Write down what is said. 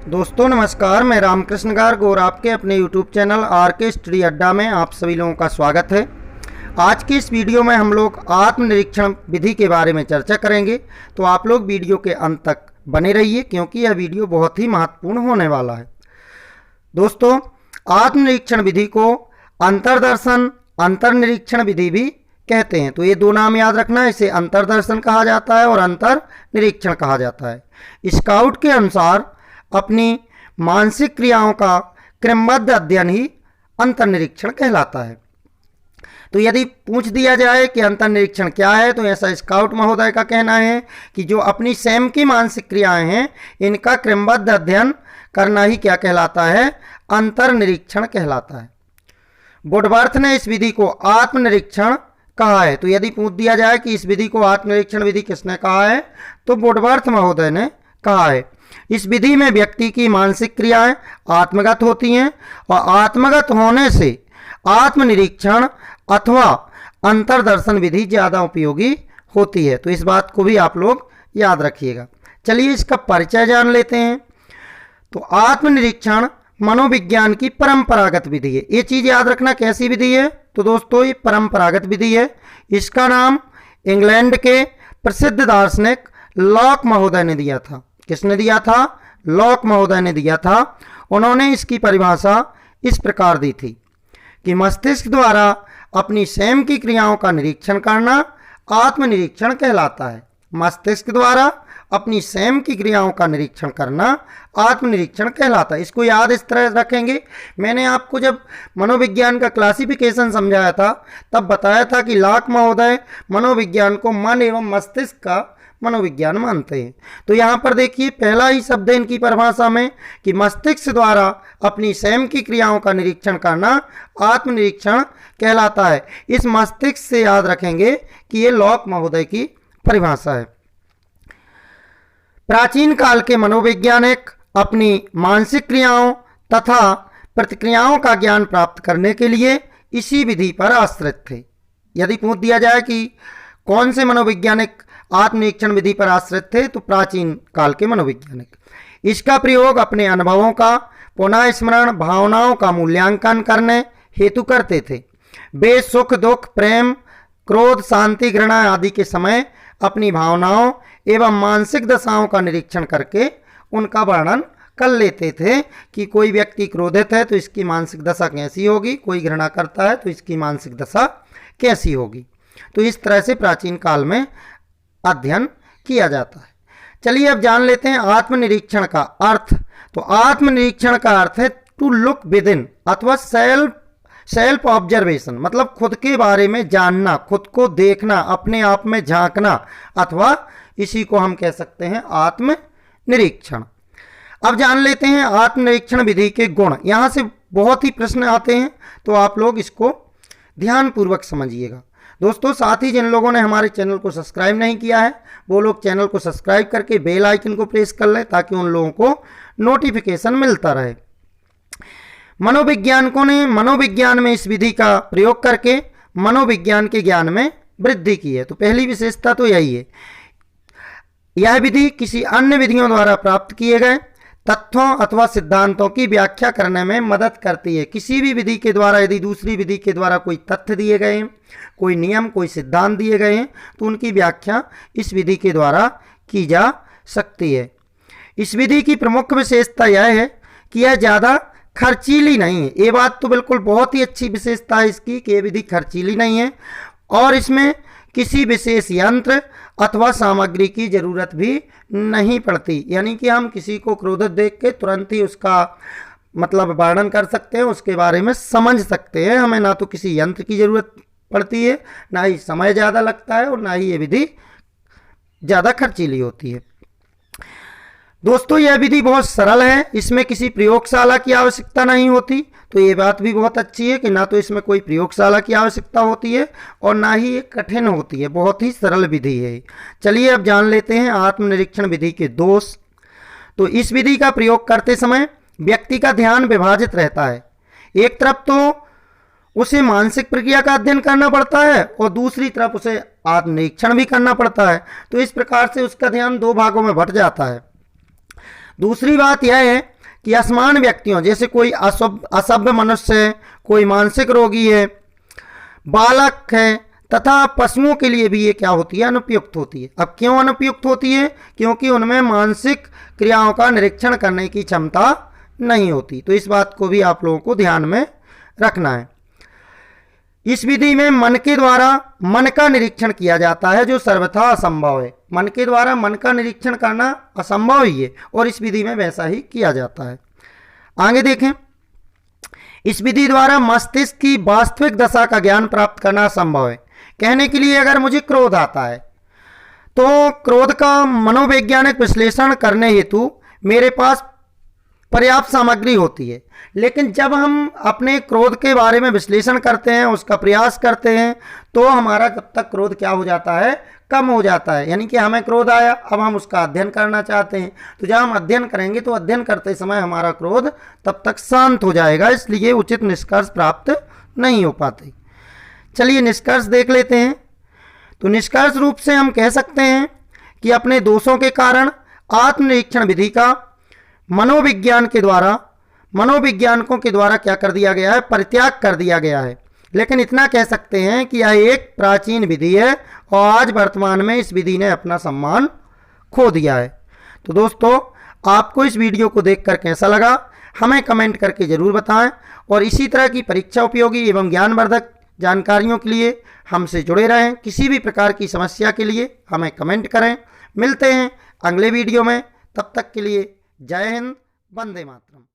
दोस्तों नमस्कार, मैं रामकृष्ण गार्ग और आपके अपने YouTube चैनल RK स्टडी अड्डा में आप सभी लोगों का स्वागत है। आज की इस वीडियो में हम लोग आत्मनिरीक्षण विधि के बारे में चर्चा करेंगे, तो आप लोग वीडियो के अंत तक बने रहिए क्योंकि यह वीडियो बहुत ही महत्वपूर्ण होने वाला है। दोस्तों, आत्मनिरीक्षण विधि को अंतर्दर्शन, अंतर्निरीक्षण विधि भी कहते हैं। तो ये दो नाम याद रखना, इसे अंतर्दर्शन कहा जाता है और अंतर्निरीक्षण कहा जाता है। स्काउट के अनुसार अपनी मानसिक क्रियाओं का क्रमबद्ध अध्ययन ही अंतर्निरीक्षण कहलाता है। तो यदि पूछ दिया जाए कि अंतर्निरीक्षण क्या है, तो ऐसा स्काउट महोदय का कहना है कि जो अपनी स्वयं की मानसिक क्रियाएं हैं, इनका क्रमबद्ध अध्ययन करना ही क्या कहलाता है, अंतर्निरीक्षण कहलाता है। वुडवर्थ ने इस विधि को आत्मनिरीक्षण कहा है। तो यदि पूछ दिया जाए कि इस विधि को आत्मनिरीक्षण विधि किसने कहा है, तो वुडवर्थ महोदय ने कहा है। इस विधि में व्यक्ति की मानसिक क्रियाएं आत्मगत होती हैं और आत्मगत होने से आत्मनिरीक्षण अथवा अंतर्दर्शन विधि ज़्यादा उपयोगी होती है। तो इस बात को भी आप लोग याद रखिएगा। चलिए इसका परिचय जान लेते हैं। तो आत्मनिरीक्षण मनोविज्ञान की परंपरागत विधि है। ये चीज़ याद रखना, कैसी विधि है, तो दोस्तों ये परंपरागत विधि है। इसका नाम इंग्लैंड के प्रसिद्ध दार्शनिक लॉक महोदय ने दिया था। किसने दिया था? लॉक महोदय ने दिया था। उन्होंने इसकी परिभाषा इस प्रकार दी थी कि मस्तिष्क द्वारा अपनी स्वयं की क्रियाओं का निरीक्षण करना आत्मनिरीक्षण कहलाता है। मस्तिष्क द्वारा अपनी स्वयं की क्रियाओं का निरीक्षण करना आत्मनिरीक्षण कहलाता है। इसको याद इस तरह रखेंगे। मैंने आपको जब मनोविज्ञान का क्लासिफिकेशन समझाया था, तब बताया था कि लॉक महोदय मनोविज्ञान को मन एवं मस्तिष्क का मनोविज्ञान मानते हैं। तो यहाँ पर देखिए, पहला ही शब्द है इनकी परिभाषा में कि मस्तिष्क द्वारा अपनी स्वयं की क्रियाओं का निरीक्षण करना आत्मनिरीक्षण कहलाता है। इस मस्तिष्क से याद रखेंगे कि ये लॉक महोदय की परिभाषा है। प्राचीन काल के मनोवैज्ञानिक अपनी मानसिक क्रियाओं तथा प्रतिक्रियाओं का ज्ञान प्राप्त करने के लिए इसी विधि पर आश्रित थे। यदि पूछ दिया जाए कि कौन से मनोवैज्ञानिक आत्मनिरीक्षण विधि पर आश्रित थे, तो प्राचीन काल के मनोवैज्ञानिक इसका प्रयोग अपने अनुभवों का पुनः स्मरण, भावनाओं का मूल्यांकन करने हेतु करते थे। वे सुख, दुख, प्रेम, क्रोध, शांति, घृणा आदि के समय अपनी भावनाओं एवं मानसिक दशाओं का निरीक्षण करके उनका वर्णन कर लेते थे कि कोई व्यक्ति क्रोधित है तो इसकी मानसिक दशा कैसी होगी, कोई घृणा करता है तो इसकी मानसिक दशा कैसी होगी। तो इस तरह से प्राचीन काल में अध्ययन किया जाता है। चलिए अब जान लेते हैं आत्मनिरीक्षण का अर्थ। तो आत्मनिरीक्षण का अर्थ है टू लुक विद इन अथवा सेल्फ ऑब्जर्वेशन, मतलब खुद के बारे में जानना, खुद को देखना, अपने आप में झांकना, अथवा इसी को हम कह सकते हैं आत्मनिरीक्षण। अब जान लेते हैं आत्मनिरीक्षण विधि के गुण। यहाँ से बहुत ही प्रश्न आते हैं, तो आप लोग इसको ध्यानपूर्वक समझिएगा। दोस्तों, साथ ही जिन लोगों ने हमारे चैनल को सब्सक्राइब नहीं किया है, वो लोग चैनल को सब्सक्राइब करके बेल आइकन को प्रेस कर लें ताकि उन लोगों को नोटिफिकेशन मिलता रहे। मनोवैज्ञानिकों ने मनोविज्ञान में इस विधि का प्रयोग करके मनोविज्ञान के ज्ञान में वृद्धि की है। तो पहली विशेषता तो यही है, यह विधि किसी अन्य विधियों द्वारा प्राप्त किए गए तथ्यों अथवा सिद्धांतों की व्याख्या करने में मदद करती है। किसी भी विधि के द्वारा यदि दूसरी विधि के द्वारा कोई तथ्य दिए गए हैं, कोई नियम, कोई सिद्धांत दिए गए हैं, तो उनकी व्याख्या इस विधि के द्वारा की जा सकती है। इस विधि की प्रमुख विशेषता यह है कि यह ज़्यादा खर्चीली नहीं है। ये बात तो बिल्कुल बहुत ही अच्छी विशेषता है इसकी कि यह विधि खर्चीली नहीं है और इसमें किसी विशेष यंत्र अथवा सामग्री की जरूरत भी नहीं पड़ती। यानी कि हम किसी को क्रोधित देख के तुरंत ही उसका मतलब वर्णन कर सकते हैं, उसके बारे में समझ सकते हैं। हमें ना तो किसी यंत्र की जरूरत पड़ती है, ना ही समय ज़्यादा लगता है और ना ही ये विधि ज़्यादा खर्चीली होती है। दोस्तों, यह विधि बहुत सरल है, इसमें किसी प्रयोगशाला की आवश्यकता नहीं होती। तो ये बात भी बहुत अच्छी है कि ना तो इसमें कोई प्रयोगशाला की आवश्यकता होती है और ना ही ये कठिन होती है, बहुत ही सरल विधि है। चलिए अब जान लेते हैं आत्मनिरीक्षण विधि के दोष। तो इस विधि का प्रयोग करते समय व्यक्ति का ध्यान विभाजित रहता है। एक तरफ तो उसे मानसिक प्रक्रिया का अध्ययन करना पड़ता है और दूसरी तरफ उसे आत्मनिरीक्षण भी करना पड़ता है। तो इस प्रकार से उसका ध्यान दो भागों में बंट जाता है। दूसरी बात यह है कि असमान व्यक्तियों, जैसे कोई असभ्य मनुष्य है, कोई मानसिक रोगी है, बालक है, तथा पशुओं के लिए भी ये क्या होती है, अनुपयुक्त होती है। अब क्यों अनुपयुक्त होती है? क्योंकि उनमें मानसिक क्रियाओं का निरीक्षण करने की क्षमता नहीं होती। तो इस बात को भी आप लोगों को ध्यान में रखना है। इस विधि में मन के द्वारा मन का निरीक्षण किया जाता है, जो सर्वथा असंभव है। मन के द्वारा मन का निरीक्षण करना असंभव ही है, और इस विधि में वैसा ही किया जाता है। आगे देखें, इस विधि द्वारा मस्तिष्क की वास्तविक दशा का ज्ञान प्राप्त करना संभव है। कहने के लिए, अगर मुझे क्रोध आता है तो क्रोध का मनोवैज्ञानिक विश्लेषण करने हेतु मेरे पास पर्याप्त सामग्री होती है, लेकिन जब हम अपने क्रोध के बारे में विश्लेषण करते हैं, उसका प्रयास करते हैं, तो हमारा तब तक क्रोध क्या हो जाता है, कम हो जाता है। यानी कि हमें क्रोध आया, अब हम उसका अध्ययन करना चाहते हैं, तो जब हम अध्ययन करेंगे तो अध्ययन करते समय हमारा क्रोध तब तक शांत हो जाएगा, इसलिए उचित निष्कर्ष प्राप्त नहीं हो पाते। चलिए निष्कर्ष देख लेते हैं। तो निष्कर्ष रूप से हम कह सकते हैं कि अपने दोषों के कारण आत्मनिरीक्षण विधि का मनोविज्ञानकों के द्वारा क्या कर दिया गया है, परित्याग कर दिया गया है। लेकिन इतना कह सकते हैं कि यह एक प्राचीन विधि है और आज वर्तमान में इस विधि ने अपना सम्मान खो दिया है। तो दोस्तों, आपको इस वीडियो को देखकर कैसा लगा हमें कमेंट करके ज़रूर बताएं, और इसी तरह की परीक्षा उपयोगी एवं ज्ञानवर्धक जानकारियों के लिए हमसे जुड़े रहें। किसी भी प्रकार की समस्या के लिए हमें कमेंट करें। मिलते हैं अगले वीडियो में, तब तक के लिए जय हिंद, वंदे मातरम।